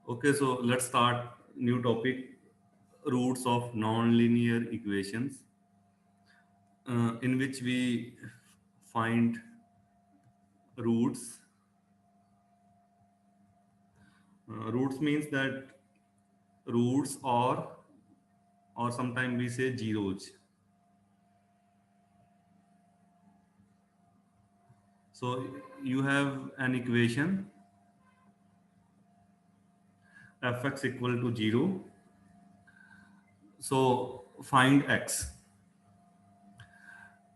Okay, so let's start new topic, roots of non-linear equations, in which we find roots. Roots means that roots or sometimes we say zeros. So you have an equation fx equal to 0. So find x.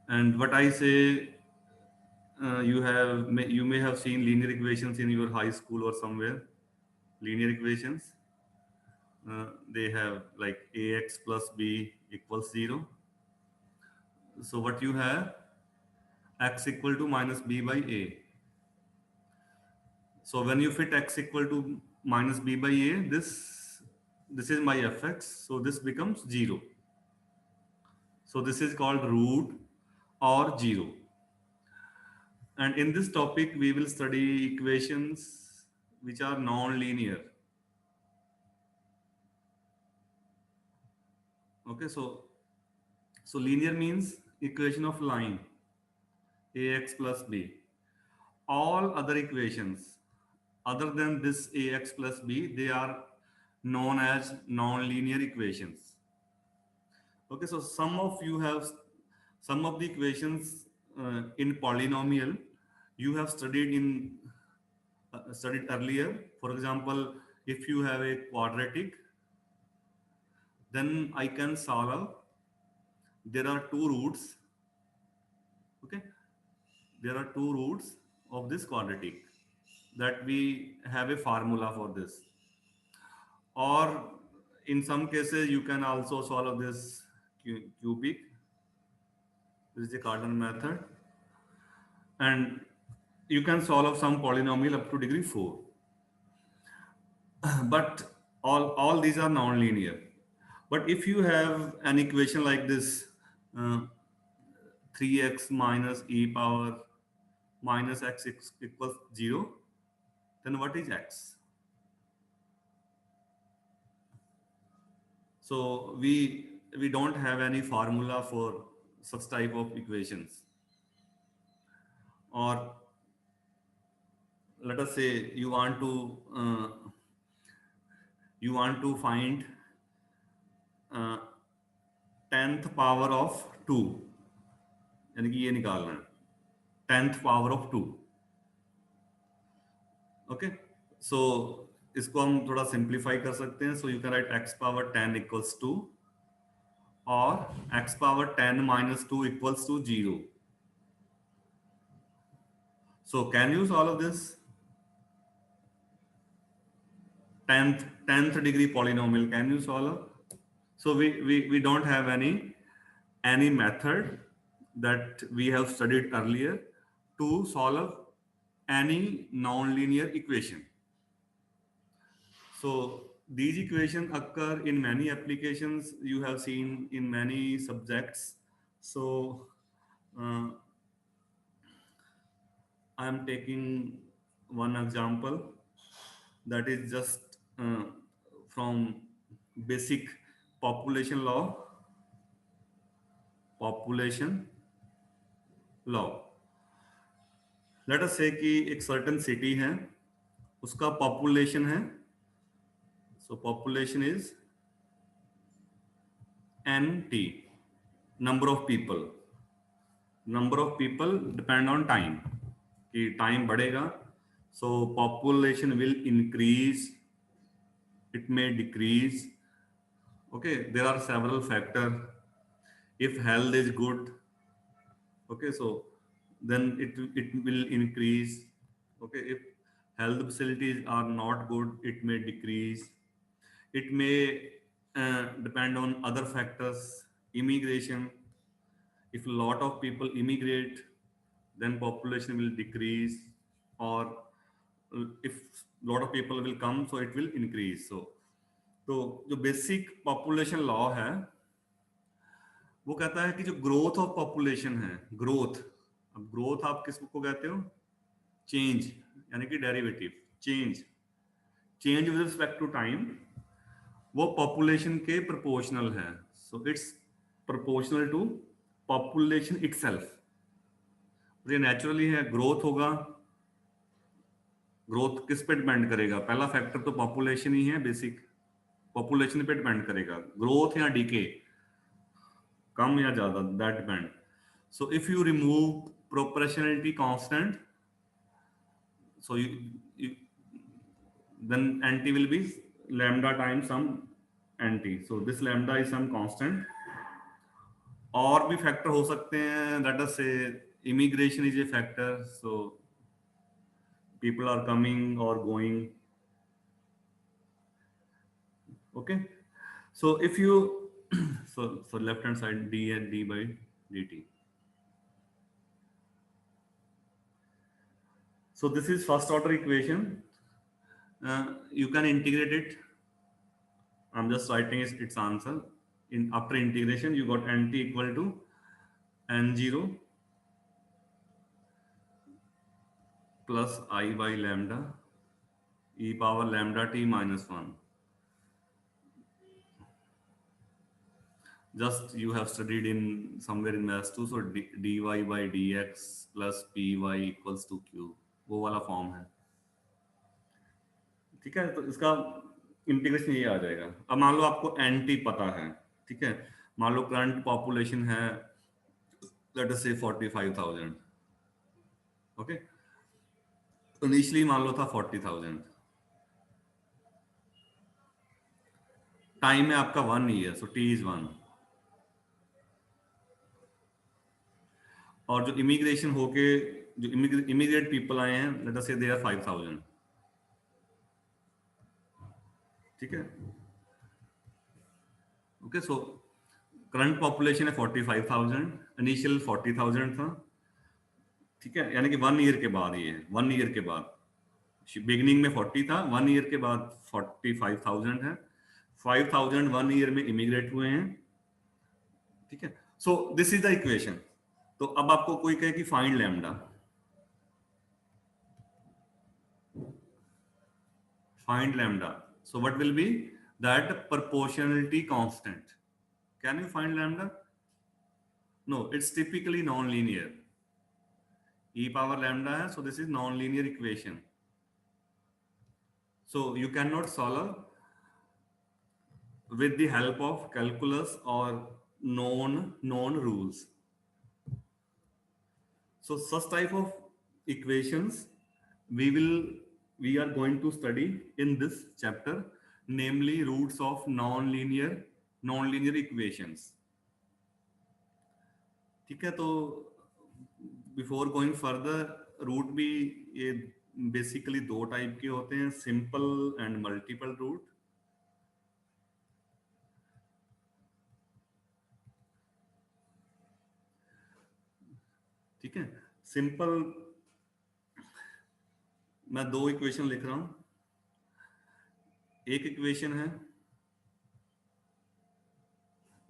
And what I say, you may have seen linear equations in your high school or somewhere. Linear equations. They have like ax plus b equals 0. So what you have, x equal to minus b by a. So when you fit x equal to minus b by a, this is my fx. So this becomes 0. So this is called root or 0. And in this topic, we will study equations which are non-linear. Okay, so linear means equation of line ax plus b. All other equations other than this ax plus b, they are known as non-linear equations. Okay, so some of the equations in polynomial you have studied earlier. For example, if you have a quadratic, then I can solve. There are two roots. Okay, there are two roots of this quadratic that we have a formula for this. Or in some cases, you can also solve this cubic. This is the Cardan method. And you can solve some polynomial up to degree 4. But all these are non-linear. But if you have an equation like this, uh, 3x minus e power minus x equals 0, then what is x? So we don't have any formula for such type of equations. Or let us say you want to find uh, 10th power of 2, यानी कि ये निकालना है 10th power of 2. Okay, सो इसको हम थोड़ा simplify कर सकते हैं. So you can write x power 10 equals to और x power 10 minus 2 equals to 0. So can you solve this 10th degree polynomial? Can you solve? So we don't have any method that we have studied earlier to solve any non-linear equation. So these equations occur in many applications. You have seen in many subjects. So uh, I am taking one example that is just from basic population law. Population law. Let us say कि एक certain city है, उसका population है. So population is NT, number of people. Number of people depend on time. कि time बढ़ेगा, so population will increase. It may decrease. Okay, there are several factors. If health is good, okay, so then it will increase. Okay, if health facilities are not good, it may decrease. It may depend on other factors. Immigration, if a lot of people immigrate, then population will decrease. Or if a lot of people will come, so it will increase. तो जो basic population law है वो कहता है कि जो growth of population है, growth, अब ग्रोथ आप किसको कहते हो? चेंज, यानी कि derivative change. Change with respect to time वो पॉपुलेशन के प्रोपोर्शनल है, so it's proportional to population itself. ये नेचुरली है, ग्रोथ होगा, ग्रोथ किस पे डिपेंड करेगा? पहला फैक्टर तो पॉपुलेशन ही है, बेसिक पॉपुलेशन पे डिपेंड करेगा, ग्रोथ या डीके, कम या ज्यादा, that depend. So if you remove proportionality constant, so you then nt will be lambda times some nt, so this lambda is some constant। और भी factor हो सकते हैं, लेट अस से immigration is a factor, so people are coming or going, okay। So if you so left hand side d and d by dt, so this is first order equation, you can integrate it, I'm just writing its answer. In after integration you got nt equal to n0 plus I by lambda e power lambda t minus 1। Just you have studied in somewhere in maths 2, so dy by dx plus py equals to q, वो वाला form है, ठीक है। तो इसका integration ये आ जाएगा। अब मान लो आपको एनटी पता है, ठीक है, मान लो करंट पॉपुलेशन है लेट अस से 45,000, ओके, इनिशियली मान लो था 40,000, टाइम है आपका 1 ईयर, सो टी इज 1, और जो इमिग्रेशन होके जो इमिग्रेट पीपल आए हैं लेट अस से दे आर 5,000, ठीक है, ओके। सो करंट पॉपुलेशन है 45,000, इनिशियल 40,000 था, ठीक है, यानी कि 1 ईयर के बाद, ये 1 ईयर के बाद, बिगिनिंग में 40 था, 1 ईयर के बाद 45,000 है, 5,000 1 ईयर में इमिग्रेट हुए हैं, ठीक है। So this is the equation. तो अब आपको कोई कहे कि find lambda, find lambda, so what will be that proportionality constant, can you find lambda? No, it's typically non-linear, e power lambda है, so this is non-linear equation, so you cannot solve with the help of calculus or known rules। So such type of equations we are going to study in this chapter, namely roots of non-linear equations, ठीक है। तो before going further, root भी ये basically दो type के होते हैं, simple and multiple root. ठीक है, सिंपल, मैं दो इक्वेशन लिख रहा हूं, एक इक्वेशन है,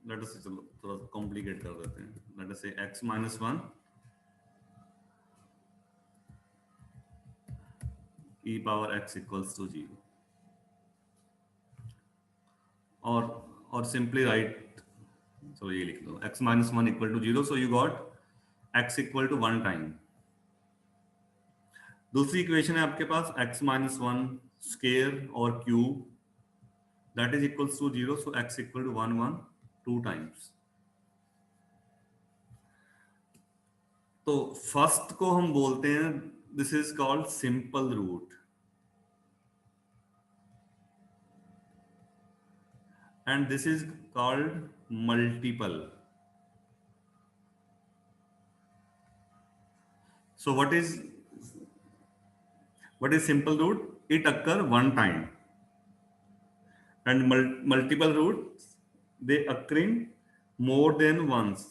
लेट अस से, चलो थोड़ा सा कॉम्प्लिकेट कर देते हैं, late us say x minus 1 e power x equals to 0, और सिंपली राइट, चलो ये लिख लो x minus 1 equal to 0, so you got x equal to 1 time. दूसरी इक्वेशन है आपके पास x माइनस 1 स्केयर और cube, that is equals to 0, सो x इक्वल टू 1 1 2 टाइम्स। तो फर्स्ट को हम बोलते हैं, this is called simple root, and this is called multiple. So what is simple root? It occur one time, and multiple roots they occurring more than once,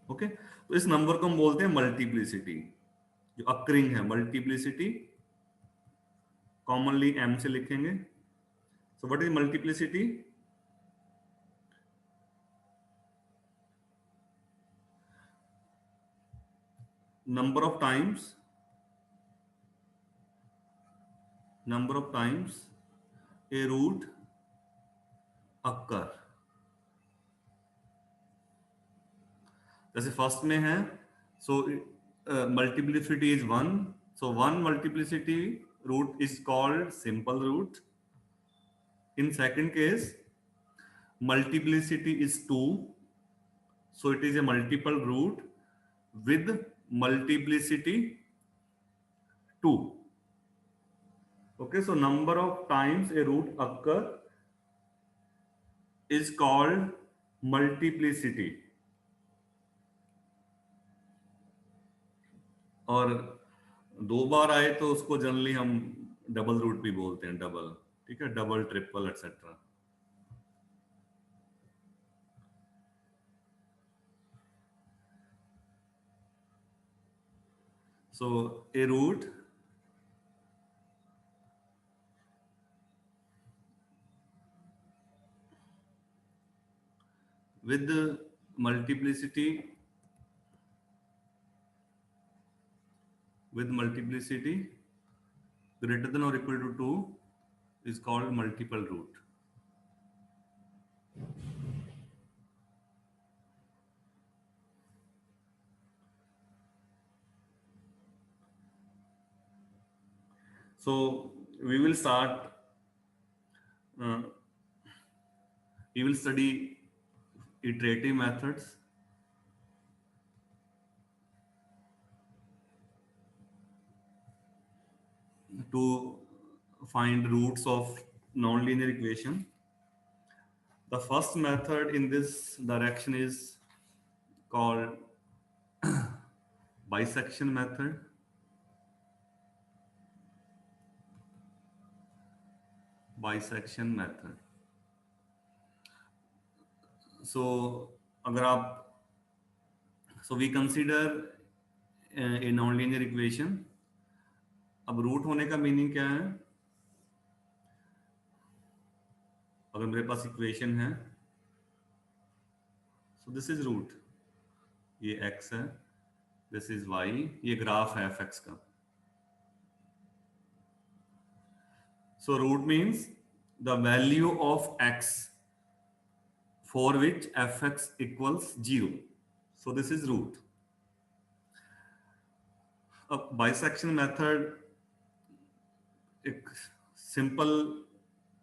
okay। तो इस number को हम बोलते हैं मल्टीप्लिसिटी, जो अक्रिंग है, multiplicity commonly m से लिखेंगे। So what is multiplicity? number of times number of times a root occur. जैसे फर्स्ट में है, so multiplicity is one, so one multiplicity root is called simple root. In second case multiplicity is 2, so it is a multiple root with multiplicity 2. Okay, so number of times a root occur is called multiplicity. और दो बार आए तो उसको generally हम double root भी बोलते हैं, double, ठीक है, double triple etcetera. So a root with multiplicity greater than or equal to 2 is called multiple root. So we will start, we will study iterative methods. To find roots of nonlinear equation. The first method in this direction is called bisection method. Bisection method. So अगर आप, so we consider a nonlinear equation. अब root होने का meaning क्या है? अगर मेरे पास equation है, so this is root, ये x है, this is y, ये ग्राफ है fx का। So root means the value of x for which fx equals 0. So this is root. अब बाइसेक्शन मेथड एक सिंपल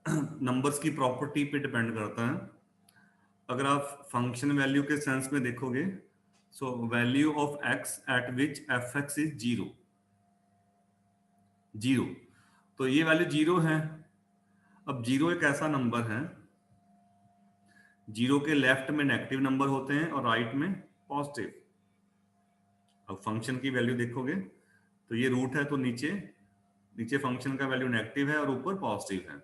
नंबर्स की प्रॉपर्टी पे डिपेंड करता है। अगर आप फंक्शन वैल्यू के सेंस में देखोगे, so value of x eight which F x is 0, 0, तो ये वैल्यू 0 है। अब 0 एक ऐसा नंबर है, 0 के लेफ्ट में नेगेटिव नंबर होते हैं और राइट में पॉजिटिव। अब फंक्शन की वैल्यू देखोगे तो ये रूट है, तो नीचे नीचे फंक्शन का वैल्यू नेगेटिव है और ऊपर पॉजिटिव है,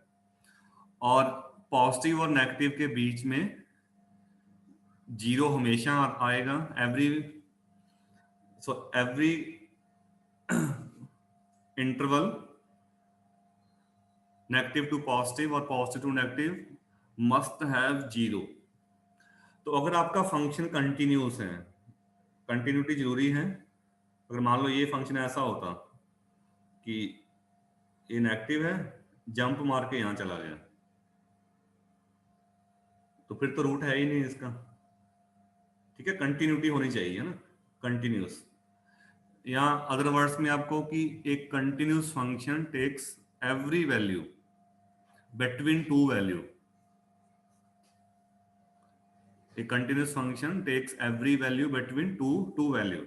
और पॉजिटिव और नेगेटिव के बीच में 0 हमेशा आएगा। Every interval negative to positive और positive to negative must have 0। तो अगर आपका फंक्शन कंटिन्यूस है, कंटिन्यूटी जरूरी है। अगर मान लो ये फंक्शन ऐसा होता कि ये नेगेटिव है, जंप मार के यहां चला गया, तो फिर तो रूट है ही नहीं इसका, ठीक है। कंटिन्यूटी होनी चाहिए ना, कंटिन्यूस। या अदर वर्ड्स में आपको कि एक continuous function takes every value between two value, a continuous function takes every value between two value.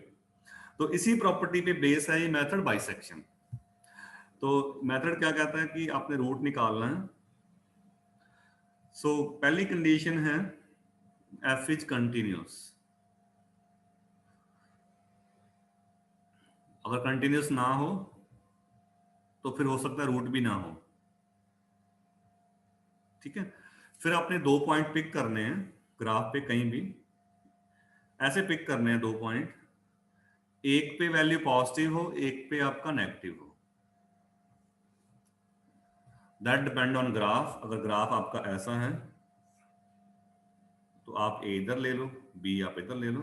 तो इसी प्रॉपर्टी पे बेस है ये मेथड बाइसेक्शन। तो मेथड क्या कहता है कि आपने रूट निकालना है। सो पहली कंडीशन है एफ इज कंटिन्यूस। अगर कंटिन्यूस ना हो तो फिर हो सकता है रूट भी ना हो, ठीक है। फिर आपने 2 पॉइंट पिक करने हैं ग्राफ पे, कहीं भी ऐसे पिक करने हैं 2 पॉइंट, एक पे वैल्यू पॉजिटिव हो, एक पे आपका नेगेटिव हो। That depend on graph. अगर ग्राफ आपका ऐसा है तो आप ए इधर ले लो, बी आप इधर ले लो,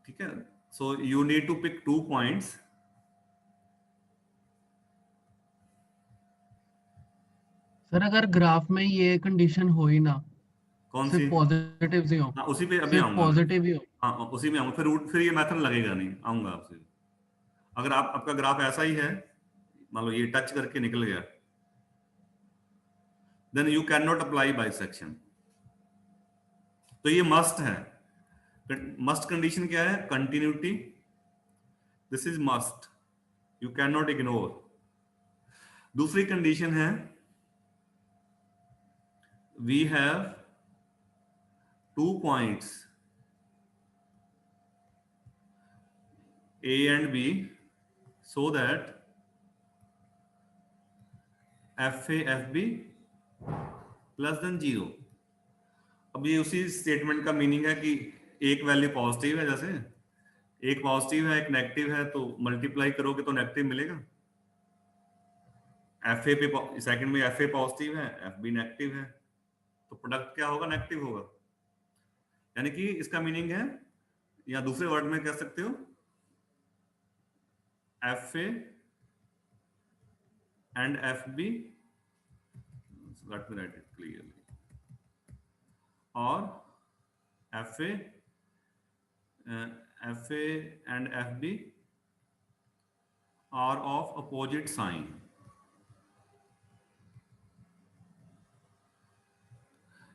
ठीक है। So you need to pick 2 points sir अगर ग्राफ में ये कंडीशन हो ही ना, कौन सी? सिर्फ पॉजिटिव ही हो, हाँ उसी पे अभी सिर्फ आऊंगा मैं। पॉजिटिव ही हो। हाँ उसी में आऊंगा, फिर रूट, फिर ये मेथड लगेगा नहीं, आऊंगा उसी। अगर आप, आपका ग्राफ ऐसा ही है, मान लो ये टच करके निकल गया, then you can not apply bisection. तो ये मस्ट है। मस्ट कंडीशन क्या है? Continuity, this is must, you can not ignore. दूसरी कंडीशन है, we have 2 points A and B so that FA FB plus than zero. अब ये उसी स्टेटमेंट का मीनिंग है कि एक वैल्यू पॉजिटिव है, जैसे एक पॉजिटिव है एक नेगेटिव है, तो मल्टीप्लाई करोगे तो नेगेटिव मिलेगा। एफ ए पे सेकंड में एफ ए पॉजिटिव है, एफ बी नेगेटिव है, तो प्रोडक्ट क्या होगा? नेगेटिव होगा। यानी कि इसका मीनिंग है, या दूसरे वर्ड में कह सकते हो, F A and F B, let me write it clearly, और F A and F B are of opposite sign.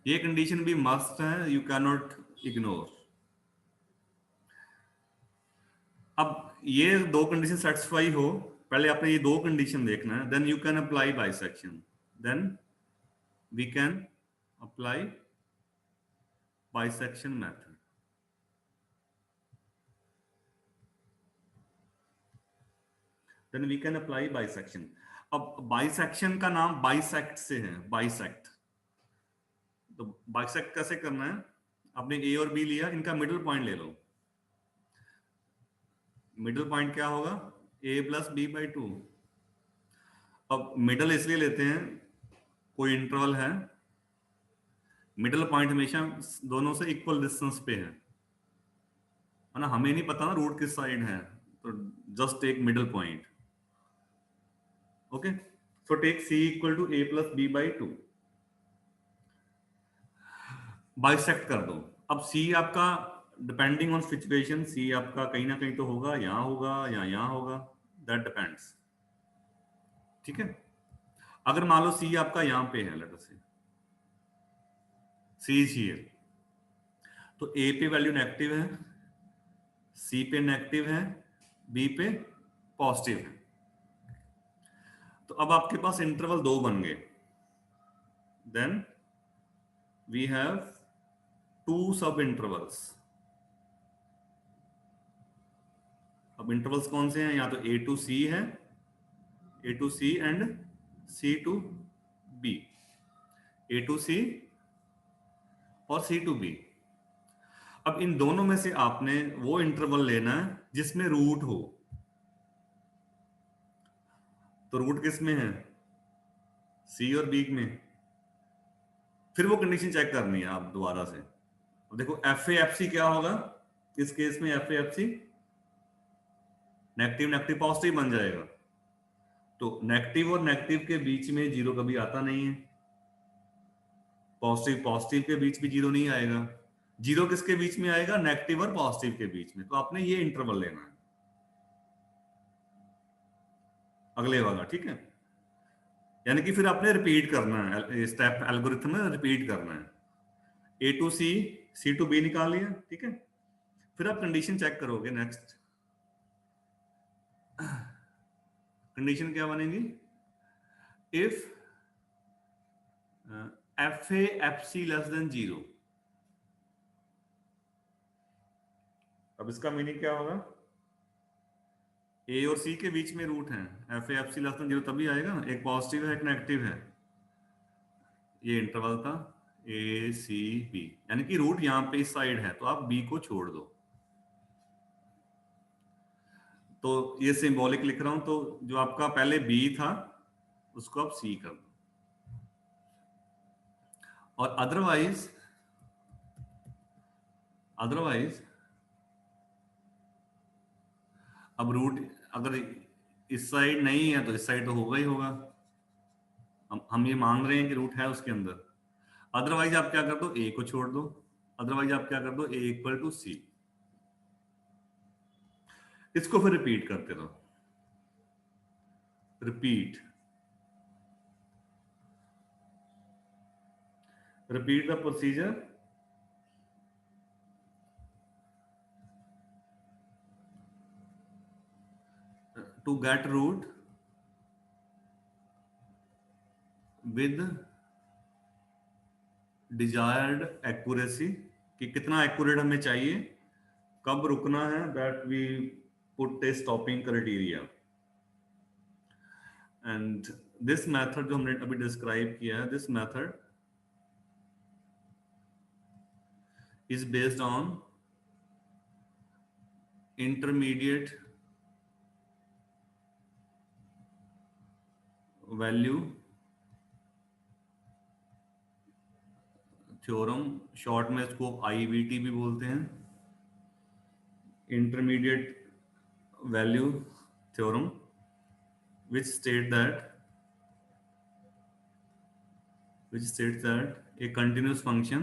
ये कंडीशन भी मस्ट है, यू कैन नॉट इग्नोर। अब ये दो कंडीशन सेटिस्फाई हो, पहले आपने ये दो कंडीशन देखना है, then you can apply bisection, then we can apply bisection method. Then we can apply bisection. अब बाइसेक्शन का नाम बाइसेक्ट से है, बाइसेक्ट। तो बाइसेक्ट कैसे करना है? आपने ए और बी लिया, इनका मिडिल पॉइंट ले लो। मिडिल पॉइंट क्या होगा? ए प्लस बी बाई टू। अब मिडल इसलिए लेते हैं, कोई इंटरवल है, मिडिल पॉइंट हमेशा दोनों से इक्वल डिस्टेंस पे है ना? हमें नहीं पता ना रूट किस साइड है, तो just take middle point. Okay, so take c equal to a plus b by two, bisect कर दो। अब सी आपका डिपेंडिंग ऑन सिचुएशन, सी आपका कहीं ना कहीं तो होगा, यहाँ होगा या यहाँ होगा, दैट डिपेंड्स। ठीक है, अगर मान लो सी आपका यहाँ पे है, लेट अस से सी इज हियर, तो ए पे वैल्यू नेगेटिव है, सी पे नेगेटिव है, बी पे पॉजिटिव है। तो अब आपके पास इंटरवल दो बन गए, then we have two sub intervals. अब इंटरवल्स कौन से हैं? या तो ए टू सी है, A to C and C to B, A to C और सी टू बी। अब इन दोनों में से आपने वो इंटरवल लेना है जिसमें रूट हो। तो रूट किस में है? सी और बी में। फिर वो कंडीशन चेक करनी है आप दोबारा से। अब देखो एफ ए एफ सी क्या होगा इस केस में? F A F c negative negative positive बन जाएगा, तो नेगेटिव और नेगेटिव के बीच में जीरो कभी आता नहीं है, पॉजिटिव पॉजिटिव के बीच भी जीरो नहीं आएगा। जीरो किसके बीच में आएगा? नेगेटिव और पॉजिटिव के बीच में। तो आपने ये इंटरवल लेना है, अगले वाला। ठीक है, यानी कि फिर आपने रिपीट करना है, स्टेप एल्गोरिथम में रिपीट करना है। A to C, C to B निकाल लिया, ठीक है। फिर आप कंडीशन चेक करोगे, नेक्स्ट कंडीशन क्या बनेगी? If F A F C less than zero. अब इसका मीनिंग क्या होगा? ए और सी के बीच में रूट है, f A F C less than zero तभी आएगा ना, एक पॉजिटिव है एक नेगेटिव है। ये इंटरवल था ए सी बी, यानी कि रूट यहां पे इस साइड है, तो आप बी को छोड़ दो। तो ये सिंबॉलिक लिख रहा हूं, तो जो आपका पहले बी था उसको आप सी कर दो, और अदरवाइज अदरवाइज अब रूट अगर इस साइड नहीं है तो इस साइड तो होगा ही होगा। हम ये मान रहे हैं कि रूट है उसके अंदर। अदरवाइज आप क्या कर दो, ए को छोड़ दो, अदरवाइज आप क्या कर दो, ए इक्वल टू सी। इसको फिर रिपीट करते रहो, repeat the procedure to get root with desired accuracy, कि कितना एक्यूरेट हमें चाहिए, कब रुकना है, that we put a stopping criteria. And this method जो हमने अभी डिस्क्राइब किया है, this method is based on intermediate value theorem, short में इसको IVT भी बोलते हैं, intermediate value theorem, which states that a continuous function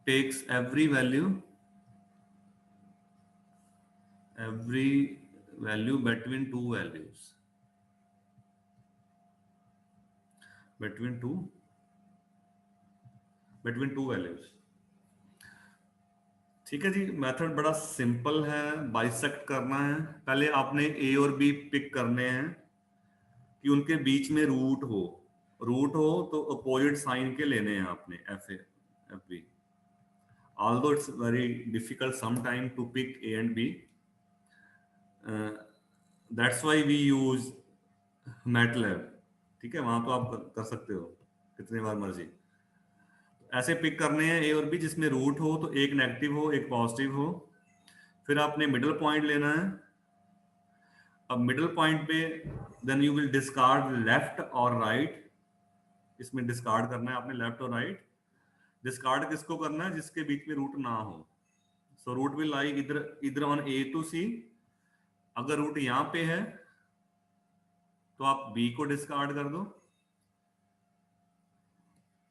takes every value between two values, between two values। ठीक है जी, मेथड बड़ा सिंपल है, बाइसेक्ट करना है। पहले आपने ए और बी पिक करने हैं कि उनके बीच में रूट हो तो अपोजिट साइन के लेने हैं आपने, f A f b. although it's very difficult sometime to pick A and B, that's why we use MATLAB। ठीक है, वहां तो आप कर सकते हो कितनी बार मर्जी। ऐसे पिक करने हैं ए और बी जिसमें रूट हो, तो एक नेगेटिव हो एक पॉजिटिव हो। फिर आपने मिडल पॉइंट लेना है। अब मिडल पॉइंट पे then you will discard left और राइट। इसमें डिस्कार्ड करना है आपने लेफ्ट और राइट। डिस्कार्ड किसको करना है, जिसके बीच में रूट ना हो। सो रूट विल लाई इधर ऑन A to C। अगर रूट यहां पे है तो आप B को डिस्कार्ड कर दो,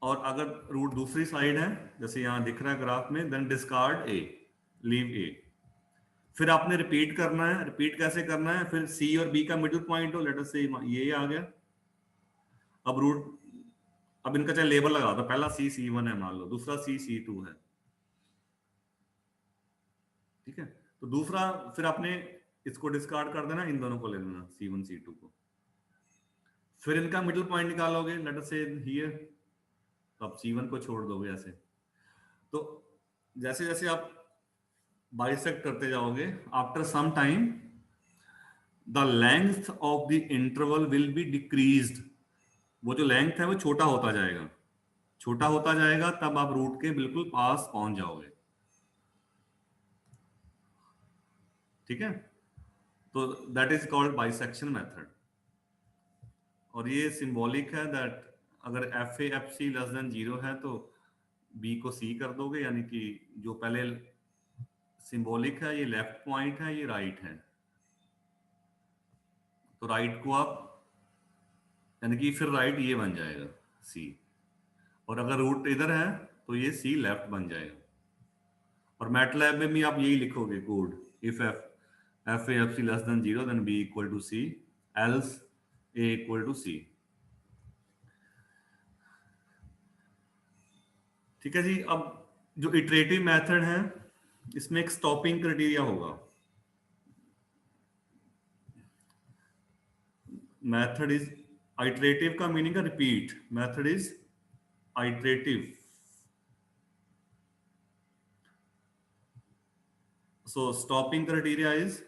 और अगर रूट दूसरी साइड है जैसे यहां दिख रहा है ग्राफ में, then discard A, leave A। फिर आपने रिपीट करना है। रिपीट कैसे करना है, फिर C और B का मिडिल पॉइंट हो, लेट अस से ये आ गया। अब रूट, अब इनका चाहे लेबल लगा दो, पहला C C1 है मान लो, दूसरा C C2 है। ठीक है, तो दूसरा फिर आपने इसको डिस्कार्ड कर देना, इन दोनों को ले लेना C1 C2 को। फिर इनका मिडिल पॉइंट निकालोगे, लेट अस से हियर, तो आप C1 को छोड़ दोगे ऐसे। तो जैसे जैसे आप बाइसेक्ट करते जाओगे, after some time the length of the interval will be decreased. वो जो लेंथ है वो छोटा होता जाएगा, छोटा होता जाएगा, तब आप रूट के बिल्कुल पास पहुंच जाओगे। ठीक है, तो that is called bisection method. और ये सिंबॉलिक है दैट अगर f A F C less than 0 है तो बी को सी कर दोगे, यानी कि जो पहले सिंबॉलिक है ये लेफ्ट पॉइंट है, ये राइट है, तो राइट को आप, यानी कि फिर राइट ये बन जाएगा सी। और अगर रूट इधर है तो ये सी लेफ्ट बन जाएगा। और मैटलैब में भी आप यही लिखोगे code, if F A F C less than 0 then B equal to C, else A equal to C. ठीक है जी। अब जो इटरेटिव मेथड है इसमें एक स्टॉपिंग क्राइटेरिया होगा। मेथड इज आइटरेटिव का मीनिंग है repeat, method is iterative. So stopping criteria is,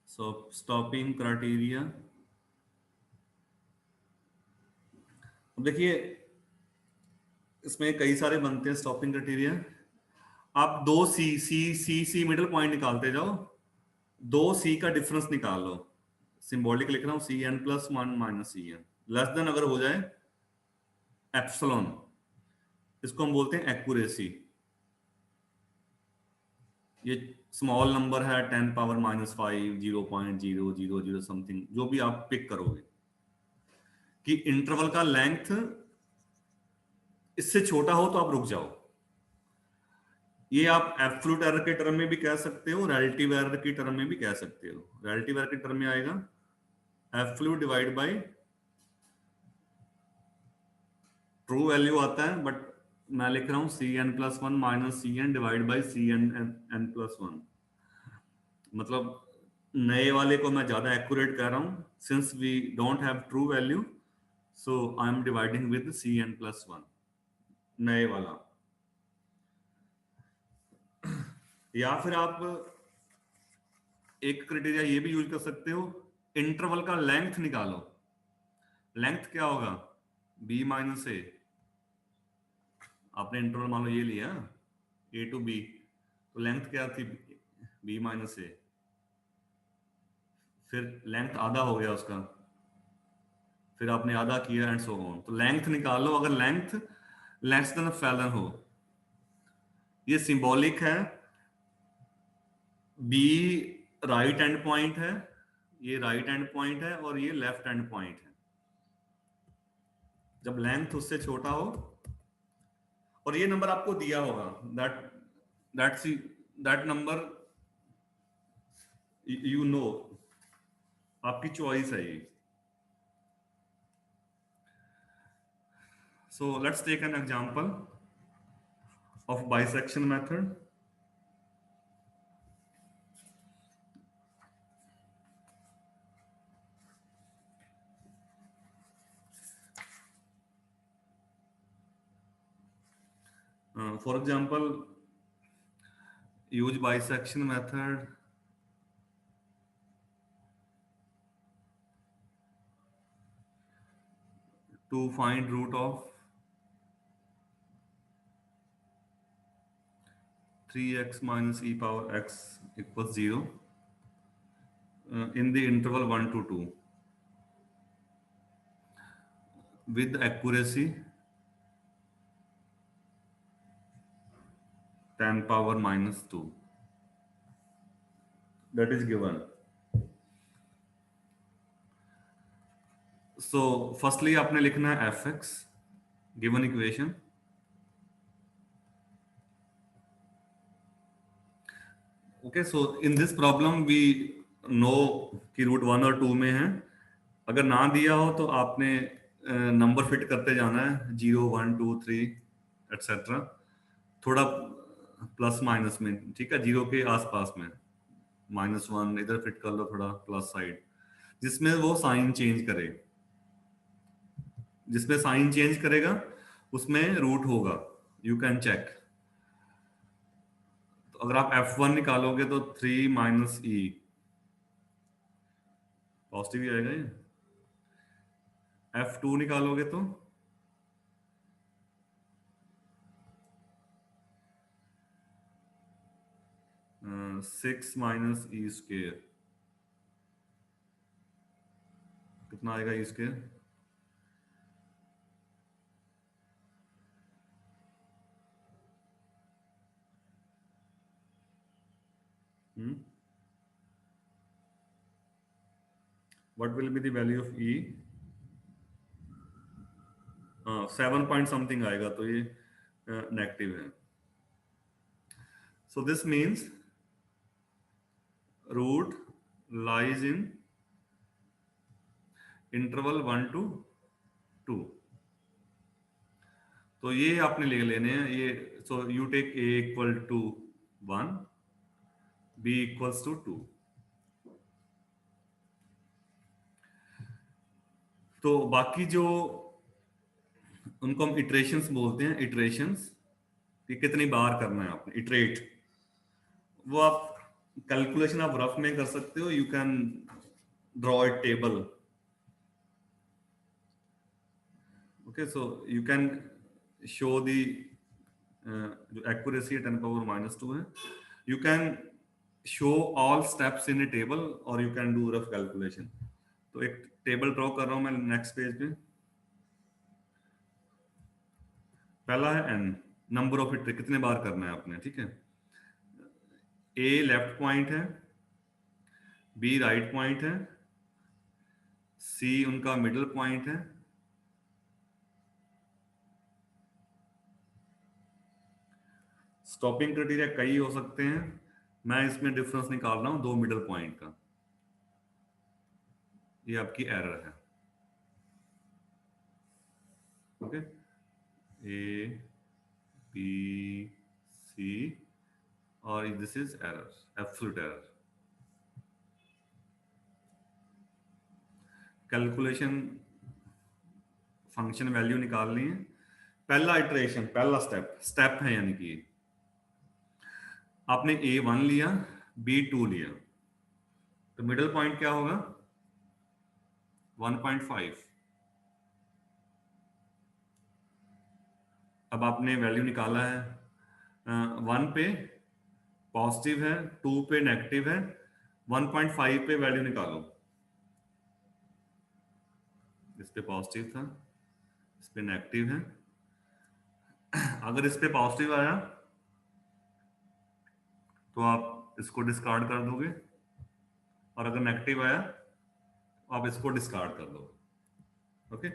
so stopping criteria, अब देखिए इसमें कई सारे बनते हैं स्टॉपिंग क्राइटेरिया। आप दो सी सी सी सी मिडिल पॉइंट निकालते जाओ, दो सी का डिफरेंस निकाल लो। सिंबॉलिक लिख रहा हूं, CN+1 minus CN less than अगर हो जाए एप्सिलॉन, इसको हम बोलते हैं एक्यूरेसी। ये स्मॉल नंबर है 10⁻⁻⁵, 0.000 समथिंग, जो भी आप पिक करोगे, कि इंटरवल का लेंथ इससे छोटा हो तो आप रुक जाओ। ये आप एब्सोल्यूट एरर के टर्म में भी कह सकते हो, रिलेटिव एरर की टर्म में भी कह सकते हो। रिलेटिव एरर के टर्म में आएगा absolute divide by true value आता है, बट मैं लिख रहा हूं Cn+1 minus Cn divide by Cn+1। मतलब नए वाले को मैं ज्यादा एक्यूरेट कह रहा हूं, since we don't have true value, so I am dividing with Cn+1 नए वाला। या फिर आप एक क्राइटेरिया ये भी यूज कर सकते हो, इंटरवल का लेंथ निकालो। लेंथ क्या होगा, b माइनस ए। आपने इंटरवल मान लो ये लिया a टू b, तो लेंथ क्या थी, b माइनस ए। फिर लेंथ आधा हो गया उसका, फिर आपने आधा किया एंड सो ऑन। तो लेंथ निकालो, अगर लेंथ लेस देन फैलन हो, ये सिंबॉलिक है, b राइट एंड पॉइंट है, ये राइट एंड पॉइंट है और ये लेफ्ट एंड पॉइंट है। जब लेंथ उससे छोटा हो और ये नंबर आपको दिया होगा, that's that number you know, आपकी चॉइस है ये। So let's take an example of bisection method. For example, use bisection method to find root of 3x minus e power x equals 0 in the interval 1 to 2 with accuracy 10⁻⁻². That is given. So firstly आपने लिखना है fx given equation, okay. So in this problem we know कि root 1 और 2 में है। अगर ना दिया हो तो आपने नंबर फिट करते जाना है, 0 1 2 3 एटसेट्रा, थोड़ा प्लस माइनस में, ठीक है, 0 के आसपास में, -1 इधर फिट कर लो थोड़ा प्लस साइड, जिसमें वो साइन चेंज करे, जिसमें साइन चेंज करेगा उसमें रूट होगा, यू कैन चेक। तो अगर आप f1 निकालोगे तो 3 माइनस e पॉजिटिव ही आएगा, ये f2 निकालोगे तो 6 माइनस e स्क्वेयर, कितना आएगा e square, what will be the value of e, 7 point something आएगा, तो ये नेगेटिव है। So this means root lies in interval 1 to 2। तो ये आपने ले लेने हैं ये। So you take a equal to 1, b equals to 2। तो बाकी जो उनको हम इटरेशंस बोलते हैं, इटरेशंस, कि कितनी बार करना है आपने इटरेट, वो आप कैलकुलेशन आप रफ में कर सकते हो, you can draw a table, okay. So you can show the जो एक्यूरेसी 10⁻⁻² है, you can show all steps in a table और you can do rough calculation. तो एक टेबल ड्रॉ कर रहा हूं मैं नेक्स्ट पेज पे। पहला है n, नंबर ऑफ इटरेशन, कितने बार करना है आपने, ठीक है। ए लेफ्ट पॉइंट है, बी राइट पॉइंट है, सी उनका मिडिल पॉइंट है, स्टॉपिंग क्राइटेरिया कई हो सकते हैं, मैं इसमें डिफरेंस निकाल रहा हूं 2 मिडिल पॉइंट का। ये आपकी एरर है। ओके, ए बी सी और this is error, absolute error. Calculation function value निकालनी है। पहला इटरेशन, पहला स्टेप है, यानी कि आपने A1 लिया, B2 लिया, तो मिडिल पॉइंट क्या होगा 1.5। अब आपने वैल्यू निकाला है, 1 पे पॉजिटिव है, 2 पे नेगेटिव है, 1.5 पे वैल्यू निकालो। इस पे पॉजिटिव था, इस पे नेगेटिव है। अगर इस पे पॉजिटिव आया तो आप इसको डिस्कार्ड कर दोगे, और अगर नेगेटिव आया तो आप इसको डिस्कार्ड कर दोगे। Okay,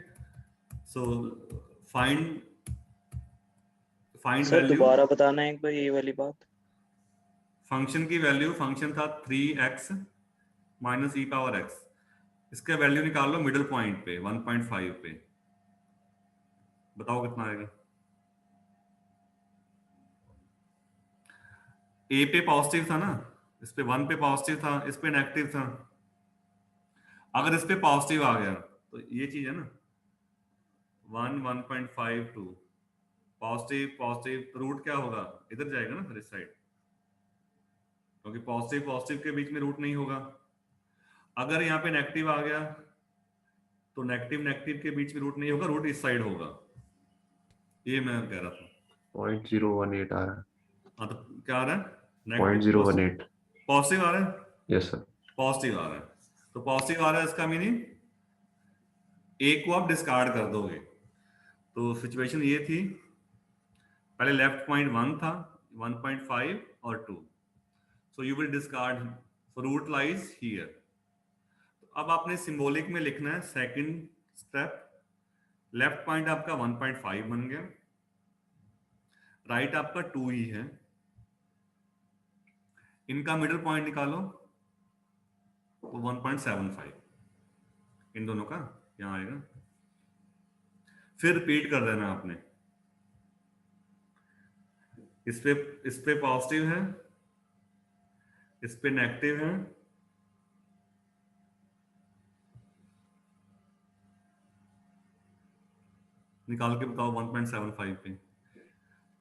so find sir value. दोबारा बताना एक बार ये वाली बात। फंक्शन की वैल्यू, फंक्शन था 3x माइनस ई पावर x, इसका वैल्यू निकाल लो मिडिल पॉइंट पे 1.5 पे, बताओ कितना आएगा। ए पे पॉजिटिव था ना, इस पे 1 पे पॉजिटिव था, इस पे नेगेटिव था। अगर इस पे पॉजिटिव आ गया तो ये चीज है ना 1, 1.5, 2 पॉजिटिव पॉजिटिव, रूट क्या होगा इधर जाएगा ना फिर इस साइड, क्योंकि पॉजिटिव पॉजिटिव के बीच में रूट नहीं होगा। अगर यहाँ पे नेगेटिव आ गया तो नेगेटिव नेगेटिव के बीच में रूट नहीं होगा, रूट इस साइड होगा। ये मैं कह रहा था। 0.018 आ रहा है। हाँ, तो क्या आ रहा है, 0.018। पॉजिटिव आ रहा है। Yes sir. पॉजिटिव आ रहा है, तो पॉजिटिव आ रहा है, इसका मीनिंग ए को आप डिस्कार्ड कर दोगे। तो सिचुएशन ये थी, पहले लेफ्ट पॉइंट 1 था, 1.5 और 2, so you will discard, so root lies here. अब आपने सिंबॉलिक में लिखना है सेकंड स्टेप, लेफ्ट पॉइंट आपका 1.5 बन गया, राइट आपका 2 ही है, इनका मिडिल पॉइंट निकालो तो 1.75, इन दोनों का यहां आएगा। फिर रिपीट कर देना आपने, इस पे पॉजिटिव है, इस पे नेगेटिव है, निकाल के बताओ 1.75 पे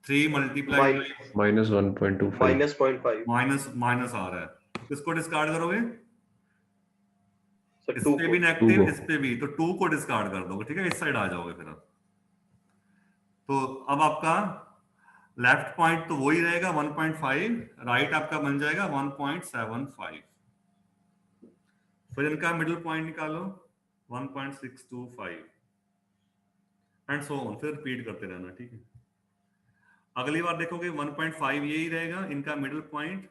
3 मल्टीप्लाई -1.25। माइनस आ रहा है, किसको डिस्कार्ड करोगे, सर इस 2 पे को। भी नेगेटिव, 2 इस पे भी, तो 2 को डिस्कार्ड कर दोगे, ठीक है, इस साइड आ जाओगे फिर आप। तो अब आपका लेफ्ट पॉइंट तो वही रहेगा 1.5, राइट आपका बन जाएगा 1.75, फिर इनका मिडिल पॉइंट निकालो 1.625 एंड सो ऑन, फिर रिपीट करते रहना, ठीक है। अगली बार देखोगे 1.5 यही रहेगा, इनका मिडिल पॉइंट,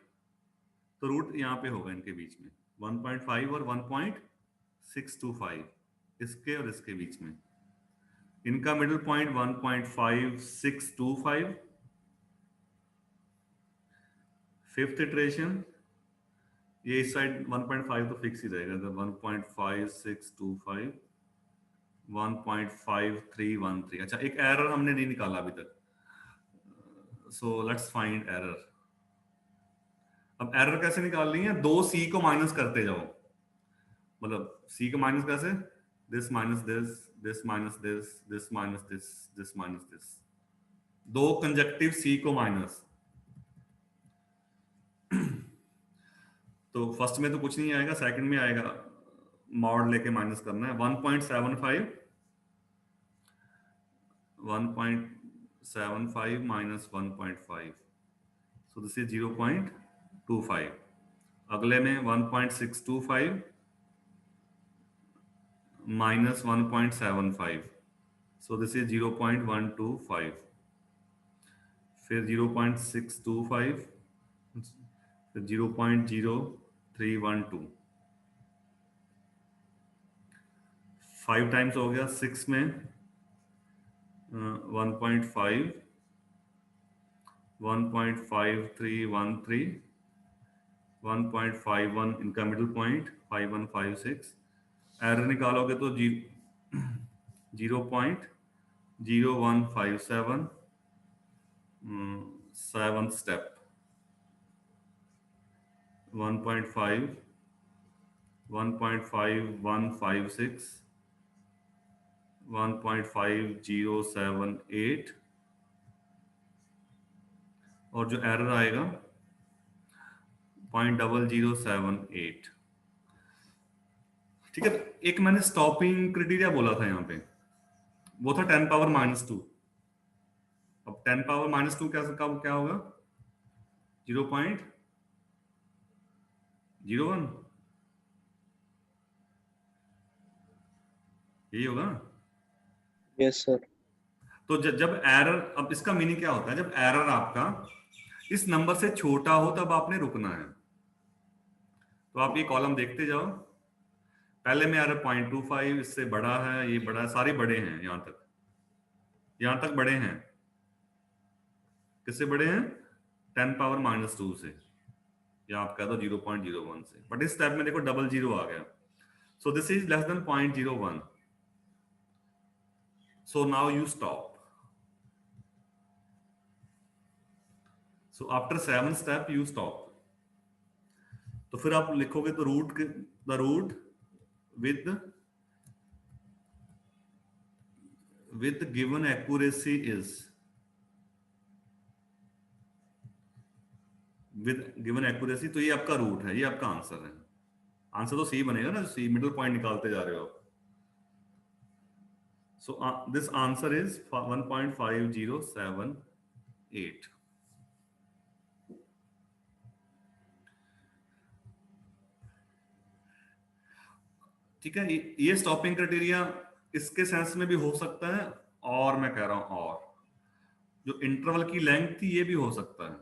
तो रूट यहाँ पे होगा इनके बीच में 1.5 और 1.625, इसके और इसके बीच में इनका मिडिल पॉइंट 1.5625, फिफ्थ इटरेशन, ये इस साइड 1.5 तो फिक्स ही रहेगा, तो 1.5625, 1.5313। अच्छा, एक एरर हमने नहीं निकाला अभी तक, सो लेट्स फाइंड एरर। अब एरर कैसे निकालनी है, 2c को माइनस करते जाओ, मतलब c को माइनस कैसे, this minus this, this minus this, this minus this, this minus this, 2 conjunctive c को माइनस। तो फर्स्ट में तो कुछ नहीं आएगा, सेकंड में आएगा, मॉड लेके माइनस करना है। 1.75 माइनस 1.5, सो दिस इज 0.25। अगले में 1.625 माइनस 1.75, सो दिस इज 0.125, फिर 0.625, फिर 0.0312, 5 टाइम्स हो गया 6 में 1.5, 1.5313, 1.51 इनका मिडिल पॉइंट 5156। एरर निकालोगे तो 0.0157 7th स्टेप 1.5, 1.5156, 1.5078 और जो एरर आएगा 0.0078। ठीक है, एक मैंने स्टॉपिंग क्राइटेरिया बोला था यहाँ पे, वो था 10 पावर -2। अब 10 पावर -2 क्या होगा 0.01, यही होगा। Yes sir. तो जब एरर, अब इसका मीनिंग क्या होता है, जब एरर आपका इस नंबर से छोटा हो तब आपने रुकना है। तो आप ये कॉलम देखते जाओ, पहले में एरर 0.25, इससे बड़ा है, ये बड़ा है, सारे बड़े हैं, यहां तक बड़े हैं। किससे बड़े हैं 10 पावर -2 से, या आप कह दो 0.01 से। बट इस स्टेप में देखो 00 आ गया, so this is less than 0.01, so now you stop. So after 7 step you stop. तो फिर आप लिखोगे तो the root with given accuracy is, with given accuracy, तो ये आपका रूट है, ये आपका आंसर है। आंसर तो सी बनेगा ना, सी मिडिल पॉइंट निकालते जा रहे हो। So this answer is 1.5078। ठीक है, ये स्टॉपिंग क्राइटेरिया इसके सेंस में भी हो सकता है, और मैं कह रहा हूं और जो इंटरवल की लेंथ थी ये भी हो सकता है।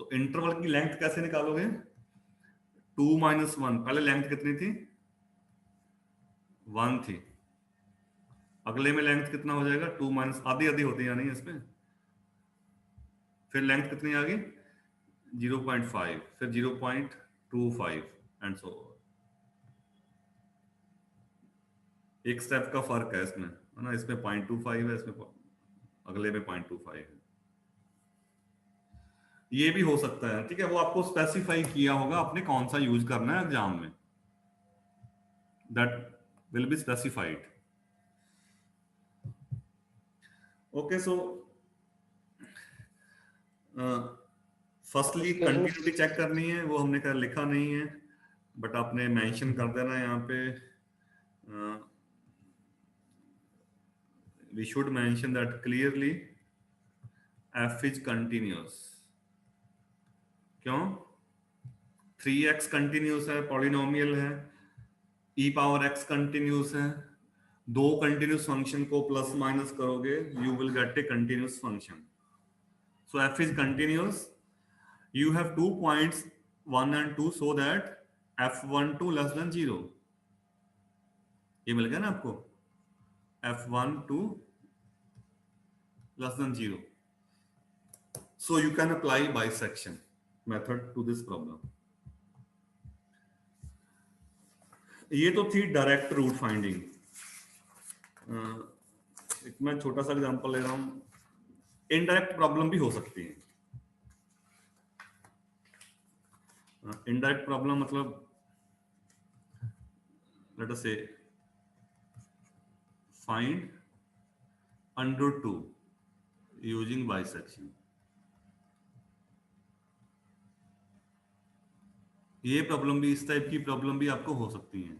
तो इंटरवल की लेंथ कैसे निकालोगे, 2 - 1, पहले लेंथ कितनी थी 1 थी, अगले में लेंथ कितना हो जाएगा 2 - आधी आधी होती है नहीं इसमें, फिर लेंथ कितनी आ गई 0.5, फिर 0.25 एंड सो ऑन। एक स्टेप का फर्क है इसमें, है ना, इसमें 0.25 है, इसमें अगले में 0.25 है। ये भी हो सकता है, ठीक है, वो आपको स्पेसिफाई किया होगा आपने कौन सा यूज करना है एग्जाम में, that will be specified. Okay, so firstly continuity check करनी है, वो हमने कहा लिखा नहीं है, बट आपने मेंशन कर देना यहाँ पे, we should mention that clearly f is continuous। क्यों 3x कंटिन्यूस है, पॉलिनोमियल है, e पावर x कंटिन्यूस है, दो कंटिन्यूस फंक्शन को प्लस माइनस करोगे you will gate A continuous function. So f is continuous, you have 2 points 1 and 2 so that f12 less than 0, ये मिल गया ना आपको, f12 less than 0, so you can apply bisection method to this problem। ये तो थी direct route finding. एक मैं छोटा सा एग्जांपल ले रहा हूं, इनडायरेक्ट प्रॉब्लम भी हो सकती है। इनडायरेक्ट प्रॉब्लम मतलब लेट अस से फाइंड √2 यूजिंग बाइसेक्शन। ये प्रॉब्लम भी, इस टाइप की प्रॉब्लम भी आपको हो सकती है।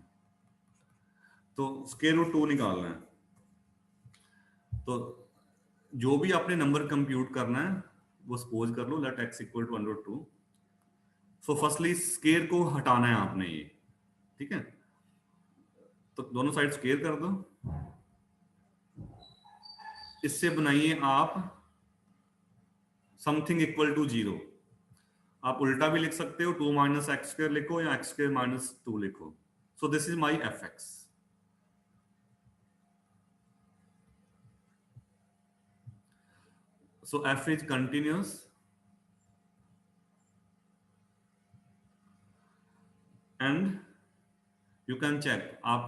तो स्क्वायर रूट 2 निकालना है, तो जो भी आपने नंबर कंप्यूट करना है वो सपोज कर लो let x equal to √2। So firstly square को हटाना है आपने ये, ठीक है, तो दोनों साइड स्क्वायर कर दो, इससे बनाइए आप समथिंग इक्वल टू 0। आप उल्टा भी लिख सकते हो, 2 माइनस एक्स स्क्वायर लिखो या एक्स स्क्वायर माइनस 2 लिखो. सो this is my F x. So f is continuous and you can check. आप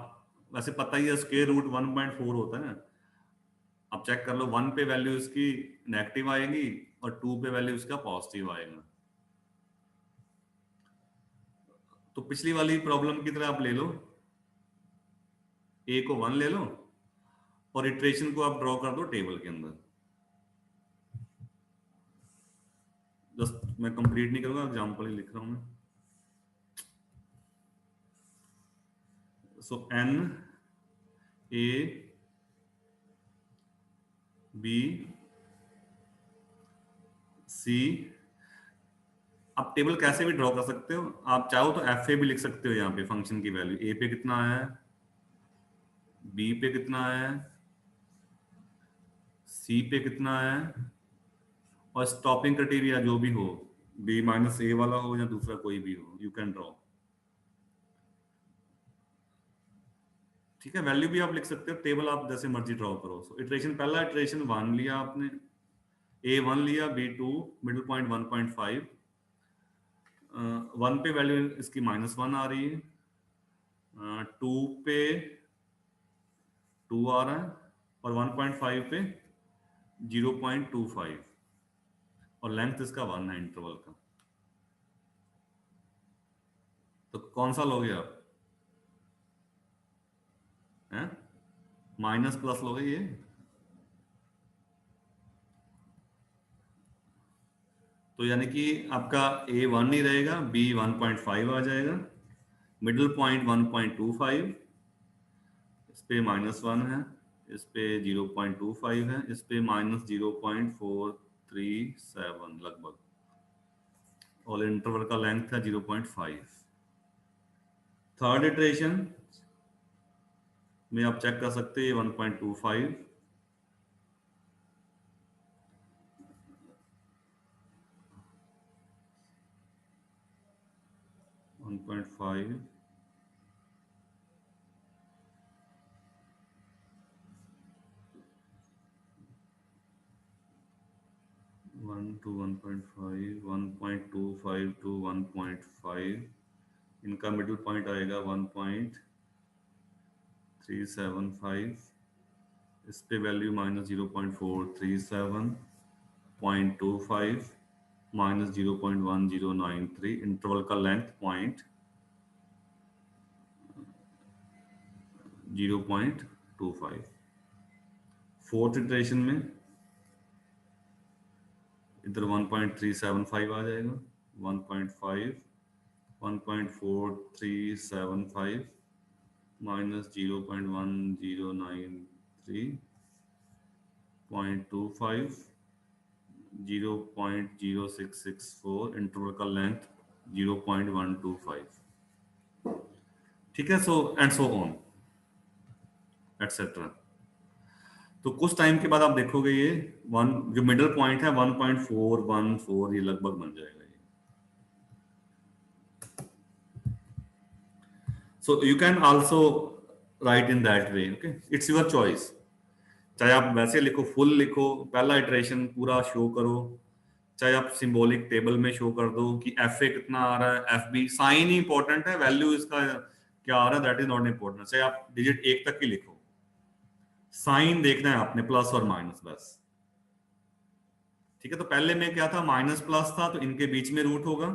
वैसे पता ही है स्क्वायर रूट 1.4 होता है ना. आप चेक कर लो, 1 पे वैल्यू इसकी नेगेटिव आएगी और 2 पे वैल्यू इसका पॉजिटिव आएगा. तो पिछली वाली प्रॉब्लम की तरह आप ले लो, a को 1 ले लो और इटरेशन को आप ड्रॉ कर दो टेबल के अंदर. जस्ट मैं कंप्लीट नहीं करूंगा, एग्जांपल ही लिख रहा हूं मैं. सो n a b c. आप टेबल कैसे भी ड्रॉ कर सकते हो. आप चाहो तो एफ ए भी लिख सकते हो. यहाँ पे फंक्शन की वैल्यू ए पे कितना आया है, बी पे कितना आया है, सी पे कितना आया है, और स्टॉपिंग क्राइटेरिया जो भी हो, बी माइनस ए वाला हो या दूसरा कोई भी हो, यू कैन ड्रॉ. ठीक है, वैल्यू भी आप लिख सकते हो, टेबल आप जैसे मर्जी ड्रॉ करो. सो इटरेशन, पहला इटरेशन 1 लिया आपने, a1 लिया, b2, मिडिल पॉइंट 1.5. 1 पे वैल्यू इसकी -1 आ रही है, 2 पे 2 आ रहा है और 1.5 पे 0.25 और लेंथ इसका 1 है इंटरवल का. तो कौन सा लोगे आप, हैं? माइनस प्लस लोगे ये. तो यानी कि आपका a 1 ही रहेगा, b 1.5 आ जाएगा, मिडिल पॉइंट 1.25, इस पे -1 है, इस पे 0.25 है, इस पे -0.437 लगभग, और इंटरवल का लेंथ है 0.5. थर्ड इटरेशन में आप चेक कर सकते हैं 1.25, 1.5, 1 to 1.5, 1.25 to 1.5. इनका मिडिल पॉइंट आएगा 1.375. इस पे वैल्यू -0.437, 0.25, -0.1093. इंटरवल का लेंथ 0.25. फोर्थ इटरेशन में इधर 1.375 आ जाएगा, 1.5, 1.4375 -0.1093, 0.25, 0.0664. इंटरवल का लेंथ 0.125. ठीक है. So and so on etcetera. तो कुछ टाइम के बाद आप देखोगे ये जो मिडिल पॉइंट है 1.414 ये लगभग बन जाएगा ये. So you can also right in that way. Okay, it's your choice. चाहे आप वैसे लिखो, फुल लिखो, पहला इटरेशन पूरा शो करो, चाहे आप सिंबॉलिक टेबल में शो कर दो कि एफ ए कितना आ रहा है, एफ बी. साइन ही इंपॉर्टेंट है, वैल्यू इसका क्या आ रहा है दैट इज नॉट इंपॉर्टेंट. चाहे आप डिजिट 1 तक ही लिखो, साइन देखना है आपने, प्लस और माइनस बस. ठीक है. तो पहले में क्या था, माइनस प्लस था तो इनके बीच में रूट होगा.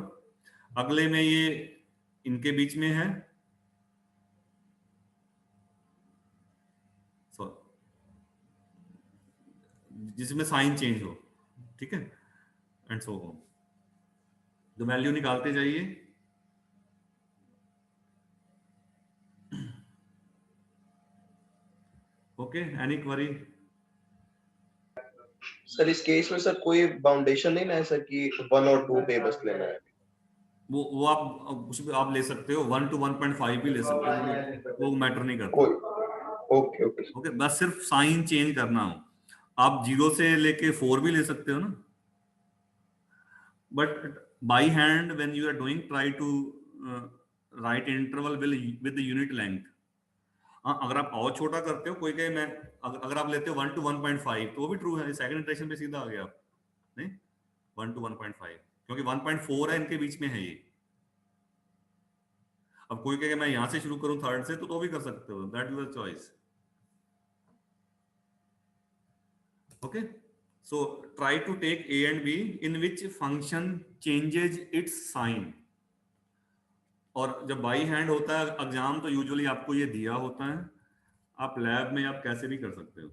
अगले में ये इनके बीच में है, जिसमें साइन चेंज हो. ठीक है, एंड सो ऑन. तो वैल्यू निकालते जाइए. Okay, any query? सर इस केस में सर कोई बाउंडेशन नहीं ना है सर कि 1 और 2 पे बस लेना है. वो आप कुछ भी आप ले सकते हो, 1 to 1.5 भी ले सकते हो, वो मैटर नहीं करता. ओके ओके ओके, बस सिर्फ साइन चेंज करना हो. आप 0 से लेके 4 भी ले सकते हो ना, but by hand when you are doing, try to write interval with the unit length. अगर आप और छोटा करते हो, कोई कहे मैं अगर आप लेते हो 1 to 1.5 तो वो भी ट्रू है, सेकंड इटरेशन पे सीधा आ गया आप, नहीं 1 to 1.5 क्योंकि 1.4 है इनके बीच में है ये। अब कोई कहे मैं यहां से शुरू करूं थर्ड से तो भी कर सकते हो, that is your choice. Okay, so try to take a and b in which function changes its sign। और जब बाई हैंड होता है एग्जाम तो यूजुअली आपको ये दिया होता है, आप लैब में आप कैसे भी कर सकते हो।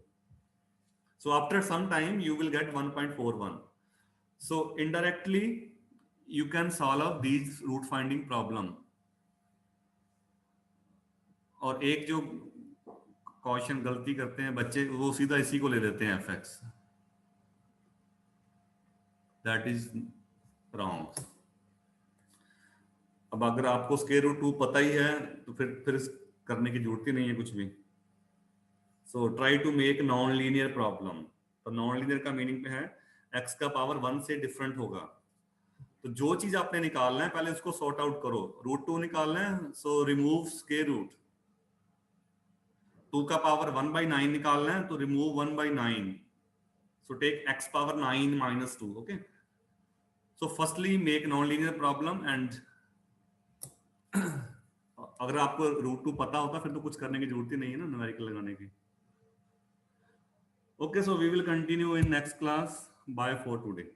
So after some time you will get 1.41। So indirectly you can solve these root finding problem. और एक जो क्वेश्चन गलती करते हैं बच्चे, वो सीधा इसी को ले लेते हैं fx, दैट इज रॉन्ग। अब अगर आपको स्क्वायर रूट 2 पता ही है तो फिर करने की जरूरत ही नहीं है कुछ भी। So try to make non linear problem. तो नॉन लीनियर का मीनिंग पे है x का पावर 1 से डिफरेंट होगा। तो जो चीज आपने निकालना है पहले उसको सॉर्ट आउट करो। रूट 2 निकालना है, सो रिमूव स्क्वायर रूट। 2 का पावर 1/9 निकालना है तो remove 1/9, so take x power 9 minus 2। okay, so firstly make non-linear problem and अगर आपको रूट 2 पता होता फिर तो कुछ करने की जरूरत ही नहीं है ना न्यूमेरिकल लगाने की। okay, so we will continue in next class. Bye for today।